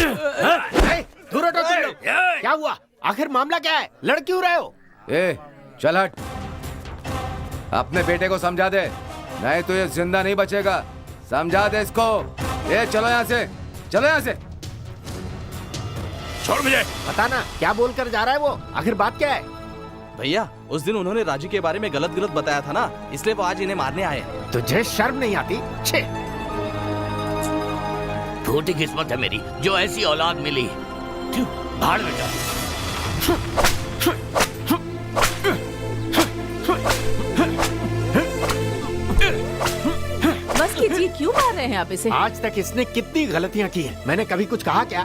दूर हटो तुम लोग। क्या हुआ? आखिर मामला क्या है? लड़ क्यों रहे हो? ए, चल हट। अपने बेटे को समझा दे, नहीं तो ये जिंदा नहीं बचेगा। समझा दे इसको। ए, चलो यहाँ से, चलो यहाँ से। छोड़ मुझे। बताना क्या बोलकर जा रहा है वो? आखिर बात क्या है? भैया, उस दिन उन्होंने राजू के बारे में गलत बताया था ना, इसलिए वो आज इन्हें मारने आए हैं। तुझे शर्म नहीं आती? छे! फूटी किस्मत है मेरी जो ऐसी औलाद मिली। भाड़ में जा। बस कीजिए, क्यों मार रहे हैं आप इसे? आज तक इसने कितनी गलतियां की हैं। मैंने कभी कुछ कहा क्या?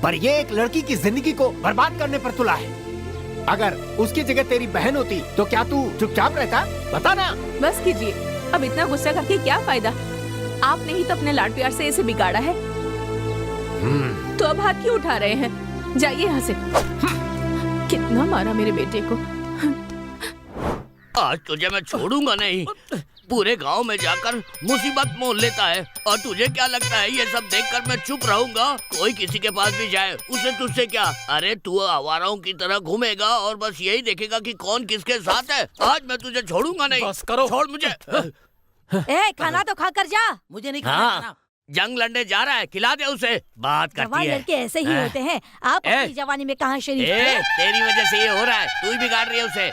पर ये एक लड़की की जिंदगी को बर्बाद करने पर तुला है। अगर उसकी जगह तेरी बहन होती तो क्या तू चुपचाप रहता? बता ना। बस कीजिए, अब इतना गुस्सा करके क्या फायदा? आपने ही तो अपने लाड प्यार से इसे बिगाड़ा है। तो अब हाथ क्यों उठा रहे हैं? जाइए यहाँ से। कितना मारा मेरे बेटे को। आज तुझे मैं छोड़ूंगा नहीं। पूरे गांव में जाकर मुसीबत मोल लेता है, और तुझे क्या लगता है ये सब देखकर मैं चुप रहूंगा? कोई किसी के पास भी जाए, उसे तुझसे क्या? अरे तू आवाराओं की तरह घूमेगा और बस यही देखेगा कि कौन किसके साथ है। आज मैं तुझे छोड़ूंगा नहीं। बस करो। छोड़ मुझे। ए, खाना तो खा कर जा। मुझे नहीं खाना। हाँ, जंग लड़ने जा रहा है, खिला दे उसे। बात करती जवान है। लड़के ऐसे ही होते हैं। आप अपनी जवानी में कहाँ शरीफ थे? तेरी वजह से ये हो रहा है, तू ही बिगाड़ रही है उसे।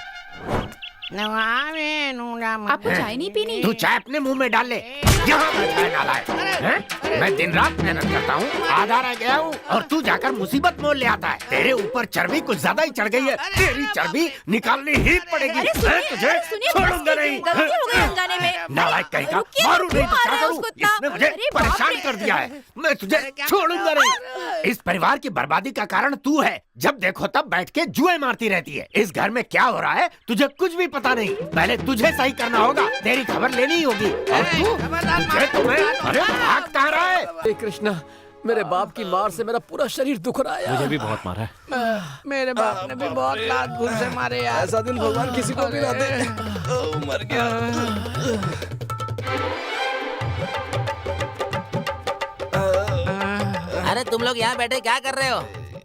आपको चाय नहीं पीनी? तू चाय अपने मुंह में डाल ले। यहाँ बैठा है नालायक। हैं? मैं दिन रात मेहनत करता हूँ, आधा रह गया हूँ, और तू जाकर मुसीबत मोल ले आता है। तेरे ऊपर चर्बी कुछ ज्यादा ही चढ़ गई है। तेरी चर्बी निकालनी ही पड़ेगी। अरे मैं तुझे छोड़ूंगा नहीं। गलती हो गई अंगाने में। नालायक कहीं का, मारू नहीं तो क्या करूँ? इसने मुझे परेशान कर दिया है। मैं तुझे छोड़ूंगा नहीं। इस परिवार की बर्बादी का कारण तू है। जब देखो तब बैठ के जुए मारती रहती है। इस घर में क्या हो रहा है तुझे कुछ भी पता नहीं। पहले तुझे सही करना होगा, तेरी खबर लेनी ही होगी। और तू तुझे तुम्हें अरे भाग कहाँ रहा है? हे कृष्णा, मेरे बाप की मार से मेरा पूरा शरीर दुख रहा है। मुझे भी बहुत मारा है। मेरे बाप ने भी बहुत लात घूस से मारे यार। ऐसा दिन भगवान किसी को भी ना दे। मर गया। अरे तुम लोग यहाँ बैठे क्या कर रहे हो?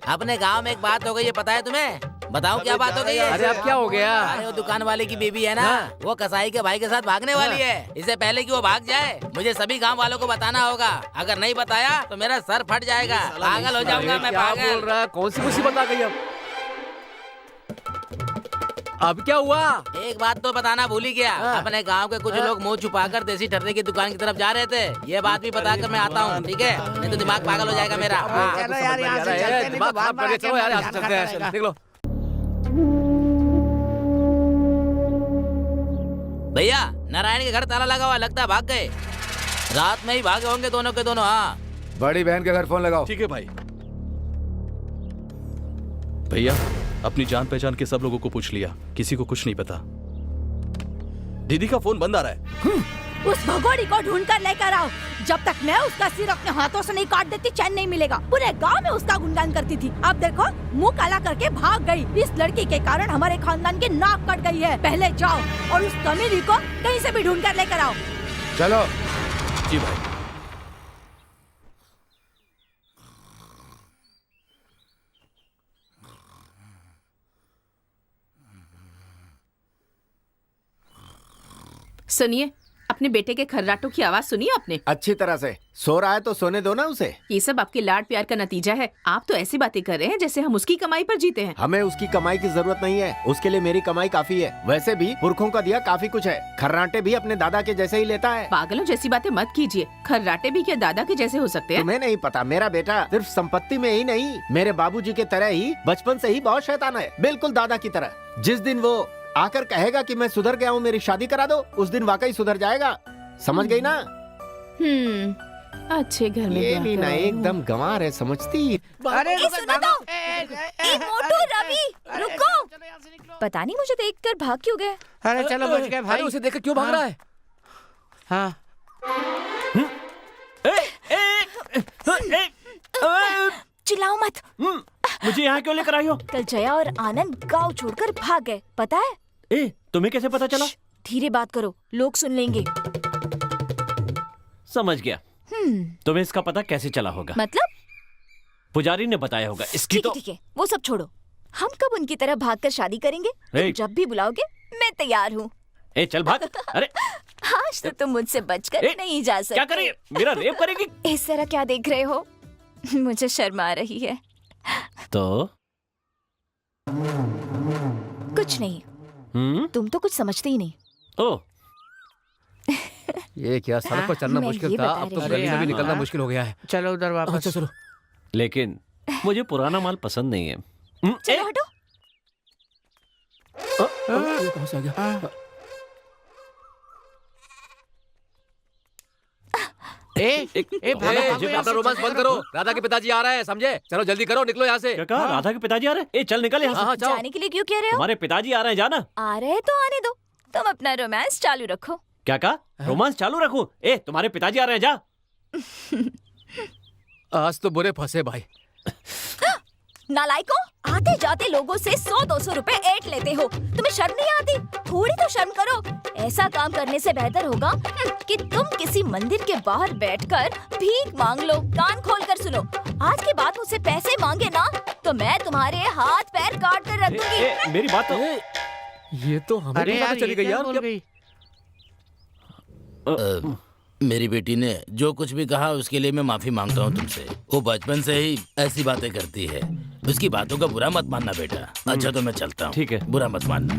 अपने गांव में एक बात हो गई है, पता है तुम्हें? बताओ क्या बात हो गई है? अरे अब क्या हो गया? अरे वो दुकान वाले की बेबी है ना, वो कसाई के भाई के साथ भागने वाली है। इससे पहले कि वो भाग जाए, मुझे सभी गांव वालों को बताना होगा। अगर नहीं बताया तो मेरा सर फट जाएगा, पागल हो जाऊंगा मैं। क्या बोल रहा है? कौन सी मुसीबत आ गई अब क्या हुआ? एक बात तो बताना भूल ही गया। अपने गांव के कुछ लोग मुंह छुपाकर देसी ठर्रे की दुकान की तरफ जा रहे थे। ये बात भी बताकर मैं आता हूँ, ठीक है? नहीं तो दिमाग पागल हो जाएगा मेरा। चलो यार, यहाँ से चलते हैं, दिमाग खराब कर दिया। चलो यार, यहाँ से चलते हैं। निकलो। भैया, नारायण के घर ताला लगा हुआ, लगता है भाग गए। रात में ही भागे होंगे दोनों के दोनों। हाँ, बड़ी बहन के घर फोन लगाओ। ठीक है भाई। भैया, अपनी जान पहचान के सब लोगों को पूछ लिया, किसी को कुछ नहीं पता। दीदी का फोन बंद आ रहा है। उस भगोड़ी को ढूंढ कर लेकर आओ। जब तक मैं उसका सिर अपने हाथों से नहीं काट देती चैन नहीं मिलेगा। पूरे गांव में उसका गुणगान करती थी, अब देखो मुंह काला करके भाग गई। इस लड़की के कारण हमारे खानदान की नाक कट गई है। पहले जाओ और उस कमीनी को कहीं से भी ढूंढ कर लेकर आओ। चलो। जी भाई। सुनिए, अपने बेटे के खर्राटों की आवाज सुनिए आपने? अच्छी तरह से। सो रहा है तो सोने दो ना उसे। ये सब आपके लाड प्यार का नतीजा है। आप तो ऐसी बातें कर रहे हैं जैसे हम उसकी कमाई पर जीते हैं। हमें उसकी कमाई की जरूरत नहीं है, उसके लिए मेरी कमाई काफी है। वैसे भी पुरखों का दिया काफी कुछ है। खर्राटे भी अपने दादा के जैसे ही लेता है। पागलों जैसी बातें मत कीजिए। खर्राटे भी क्या दादा के जैसे हो सकते हैं? तुम्हें नहीं पता, मेरा बेटा सिर्फ संपत्ति में ही नहीं, मेरे बाबूजी के तरह ही बचपन से ही बहुत शैतान है, बिल्कुल दादा की तरह। जिस दिन वो आकर कहेगा कि मैं सुधर गया हूँ, मेरी शादी करा दो, उस दिन वाकई सुधर जाएगा। समझ गई ना? अच्छे घर में ये भी ना एकदम गंवार है, समझती? अरे सुनो तो, मोटू, रवि, रुको। पता नहीं मुझे देखकर भाग क्यों गए। अरे चलो बच गए भाई। उसे देखकर क्यों भाग रहा है? हाँ। चिल्लाओ मत। मुझे यहाँ क्यों लेकर आई हो? कल जया और आनंद गांव छोड़कर भाग गए, पता है? ए, तुम्हें कैसे पता चला? धीरे बात करो, लोग सुन लेंगे। समझ गया। तुम्हें इसका पता कैसे चला होगा? मतलब? पुजारी ने बताया होगा। इसकी ठीक है तो ठीक है, वो सब छोड़ो। हम कब उनकी तरह भागकर शादी करेंगे? तुम ए! जब भी बुलाओगे मैं तैयार हूँ। ए चल भाग। अरे आज तो तुम मुझसे बचकर ए, नहीं जा सकते। क्या करेगी? मेरा रेप करेगी? इस तरह क्या देख रहे हो? मुझे शर्म आ रही है। तो कुछ नहीं। तुम तो कुछ समझते ही नहीं। ओ ये क्या, सड़क पर चलना मैं मुश्किल ये था, बता अब तो रही गली में भी हूँ। निकलना मुश्किल हो गया है। चलो उधर वापस। अच्छा चलो। लेकिन मुझे पुराना माल पसंद नहीं है। चलो हटो। ये कहाँ से आ गया? अपना रोमांस बंद करो, राधा के पिताजी आ रहे हैं, समझे? चलो जल्दी करो, निकलो यहाँ से। क्या कहा? राधा के पिताजी आ रहे हैं? ए चल निकल यहाँ से। हाँ जाओ। जाने के लिए क्यों कह रहे हो? तुम्हारे पिताजी आ रहे हैं, जाना। आ रहे तो आने दो, तुम अपना रोमांस चालू रखो। क्या कहा? रोमांस चालू रखूं? ए तुम्हारे पिताजी आ रहे हैं, जा। आज तो बुरे फंसे भाई। नालायकों, आते जाते लोगों से 100-200 रुपए ऐंठ लेते हो। तुम्हें शर्म नहीं आती? थोड़ी तो शर्म करो। ऐसा काम करने से बेहतर होगा कि तुम किसी मंदिर के बाहर बैठकर भीख मांग लो। कान खोल कर सुनो, आज के बाद मुझसे पैसे मांगे ना तो मैं तुम्हारे हाथ पैर काट कर रख दूंगी। मेरी बात तो। ये तो हमें अरे पता यार, चली ये गई क्या यार। बोल गई? मेरी बेटी ने जो कुछ भी कहा उसके लिए मैं माफी मांगता हूँ तुमसे। वो बचपन से ही ऐसी बातें करती है, उसकी बातों का बुरा मत मानना बेटा। अच्छा तो मैं चलता हूँ। ठीक है। बुरा मत मानना।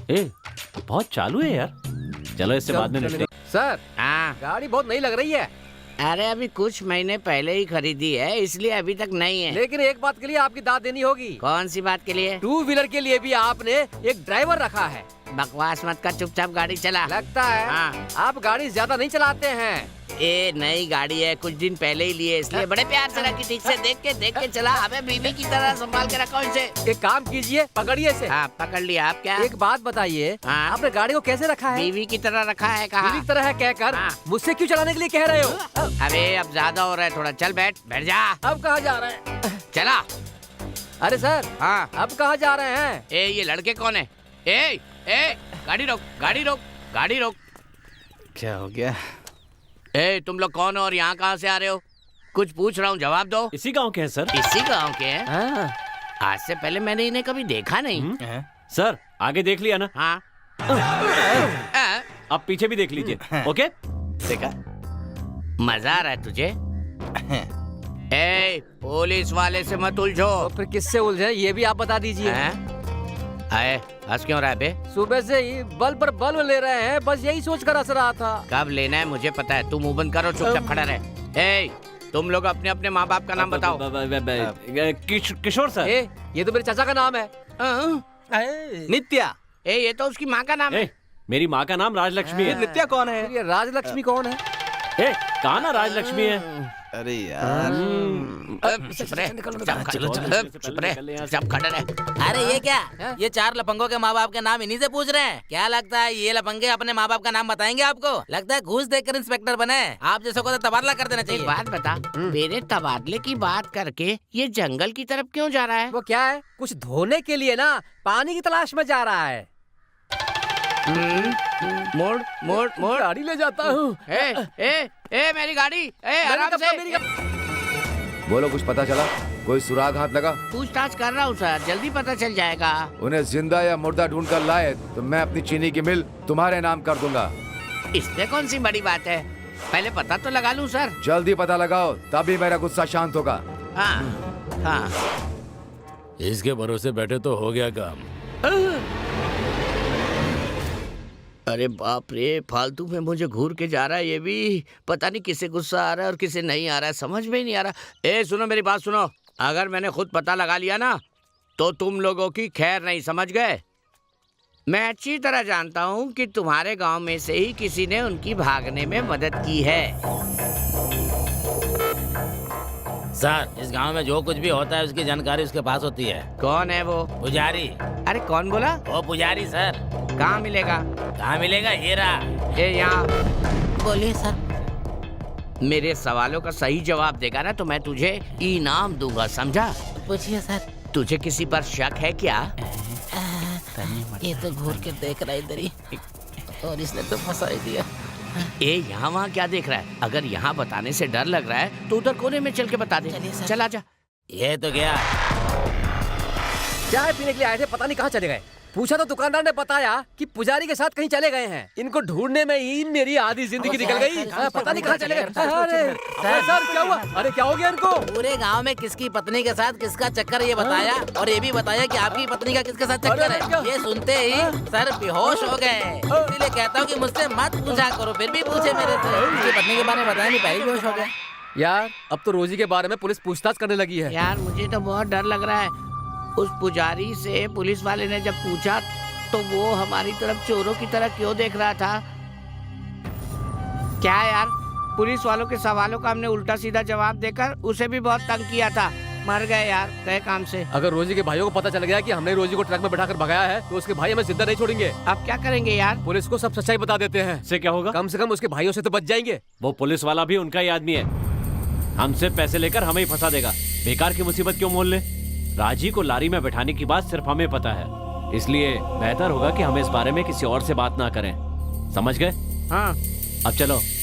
ए बहुत चालू है यार। चलो इससे बाद में निपटेंगे। सर, हाँ, गाड़ी बहुत नई लग रही है, अरे अभी कुछ महीने पहले ही खरीदी है, इसलिए अभी तक नहीं है। लेकिन एक बात के लिए आपकी दाद देनी होगी। कौन सी बात के लिए? 2 व्हीलर के लिए भी आपने एक ड्राइवर रखा है। बकवास मत कर, चुपचाप गाड़ी चला। लगता है हाँ। आप गाड़ी ज्यादा नहीं चलाते हैं। ए नई गाड़ी है, कुछ दिन पहले ही लिए, इसलिए बड़े प्यार से रखी, ठीक से देख के चला। हमें बीवी की तरह संभाल के रखो इसे। एक काम कीजिए, पकड़िए इसे। हाँ पकड़ लिया। आप क्या? एक बात बताइए, हाँ? आपने गाड़ी को कैसे रखा है? बीवी की तरह रखा है। कहा? बीवी की तरह है कहकर हाँ। मुझसे क्यों चलाने के लिए कह रहे हो? अरे अब ज्यादा हो रहा है थोड़ा, चल बैठ जा। अब कहाँ जा रहे हैं? चला। अरे सर, हाँ अब कहाँ जा रहे हैं? ए ये लड़के कौन है? ए गाड़ी रोक, गाड़ी रोक, गाड़ी रोक। क्या हो गया? ए तुम लोग कौन हो और यहाँ कहाँ से आ रहे हो? कुछ पूछ रहा हूँ, जवाब दो। इसी गांव के हैं सर। इसी गांव के हैं? हाँ। आज से पहले मैंने इन्हें कभी देखा नहीं। सर आगे देख लिया ना? हाँ अब पीछे भी देख लीजिए। ओके देखा? मजा आ रहा है तुझे? ए पुलिस वाले से मत उलझो। तो फिर किससे उलझे ये भी आप बता दीजिए। आए हंस क्यों रहा है बे? सुबह से ही बल्ब पर बल्ब ले रहे हैं, बस यही सोच कर हंस रहा था। कब लेना है मुझे पता है, तू मुंह बंद करो, चुपचाप खड़ा रहे। ए तुम लोग अपने अपने माँ बाप का नाम बताओ। किशोर सर। ये तो मेरे चाचा का नाम है। नित्या। ए ये तो उसकी माँ का नाम है। मेरी माँ का नाम राजलक्ष्मी है। नित्या कौन है? ये राजलक्ष्मी कौन है? कहा ना राजलक्ष्मी है। अरे यार, चुप रहे, चुप रहे, चुप खड़े रहे। अरे ये क्या? ये 4 लफंगों के माँ बाप के नाम इन्हीं से पूछ रहे हैं? क्या लगता है ये लफंगे अपने माँ बाप का नाम बताएंगे आपको? लगता है घूस देकर इंस्पेक्टर बने। आप जैसे को तो तबादला कर देना एक चाहिए। बात बता, मेरे तबादले की बात करके ये जंगल की तरफ क्यों जा रहा है? वो क्या है, कुछ धोने के लिए ना पानी की तलाश में जा रहा है। मोड़ मोड़ मोड़, गाड़ी ले जाता हूँ। मेरी गाड़ी, आराम से। बोलो, कुछ पता चला? कोई सुराग हाथ लगा? पूछताछ कर रहा हूँ सर, जल्दी पता चल जाएगा। उन्हें जिंदा या मुर्दा ढूंढ कर लाए तो मैं अपनी चीनी की मिल तुम्हारे नाम कर दूंगा। इसमें कौन सी बड़ी बात है, पहले पता तो लगा लूँ सर। जल्दी पता लगाओ, तभी मेरा गुस्सा शांत होगा। हाँ हाँ। इसके भरोसे बैठे तो हो गया काम। अरे बाप रे, फालतू में मुझे घूर के जा रहा है ये भी। पता नहीं किसे गुस्सा आ रहा है और किसे नहीं आ रहा है, समझ में ही नहीं आ रहा। ए सुनो मेरी बात सुनो, अगर मैंने खुद पता लगा लिया ना तो तुम लोगों की खैर नहीं, समझ गए? मैं अच्छी तरह जानता हूँ कि तुम्हारे गांव में से ही किसी ने उनकी भागने में मदद की है। सर, इस गांव में जो कुछ भी होता है उसकी जानकारी उसके पास होती है। कौन है वो? पुजारी। अरे कौन बोला? वो पुजारी सर। कहाँ मिलेगा? कहाँ मिलेगा? हीरा। ए यहाँ। बोलिए सर। मेरे सवालों का सही जवाब देगा ना तो मैं तुझे इनाम दूंगा, समझा? पूछिए सर। तुझे किसी पर शक है क्या? ये तो घूर के देख रहा है इधर ही, और इसने तो फंसा ही दिया। ए यहाँ वहाँ क्या देख रहा है? अगर यहाँ बताने से डर लग रहा है तो उधर कोने में चल के बता दे। चल आजा। ये तो गया। चाय पीने के लिए आए थे, पता नहीं कहाँ चले गए। पूछा तो दुकानदार ने बताया कि पुजारी के साथ कहीं चले गए हैं। इनको ढूंढने में ही मेरी आधी जिंदगी निकल गई। पता नहीं कहाँ चले गए। अरे सर क्या हुआ? अरे क्या हो गया इनको? पूरे गांव में किसकी पत्नी के साथ किसका चक्कर ये बताया, और ये भी बताया कि आपकी पत्नी का किसके साथ चक्कर है। ये सुनते ही सर बेहोश हो गए। इसीलिए कहता हूँ कि मुझसे मत पूछा करो, फिर भी पूछे मेरे से। उसकी पत्नी के बारे में बताया नहीं, पहले बेहोश हो गया। यार अब तो रोजी के बारे में पुलिस पूछताछ करने लगी है। यार मुझे तो बहुत डर लग रहा है। उस पुजारी से पुलिस वाले ने जब पूछा तो वो हमारी तरफ चोरों की तरह क्यों देख रहा था? क्या यार, पुलिस वालों के सवालों का हमने उल्टा सीधा जवाब देकर उसे भी बहुत तंग किया था। मर गए यार, गए काम से। अगर रोजी के भाइयों को पता चल गया कि हमने रोजी को ट्रक में बैठाकर भगाया है तो उसके भाई हमें जिंदा नहीं छोड़ेंगे। अब क्या करेंगे यार? पुलिस को सब सच्चाई बता देते हैं। इससे क्या होगा? कम से कम उसके भाइयों से तो बच जाएंगे। वो पुलिस वाला भी उनका ही आदमी है, हमसे पैसे लेकर हमें ही फंसा देगा। बेकार की मुसीबत क्यों मोल ले? राजी को लारी में बैठाने की बात सिर्फ हमें पता है, इसलिए बेहतर होगा कि हम इस बारे में किसी और से बात ना करें। समझ गए? हाँ। अब चलो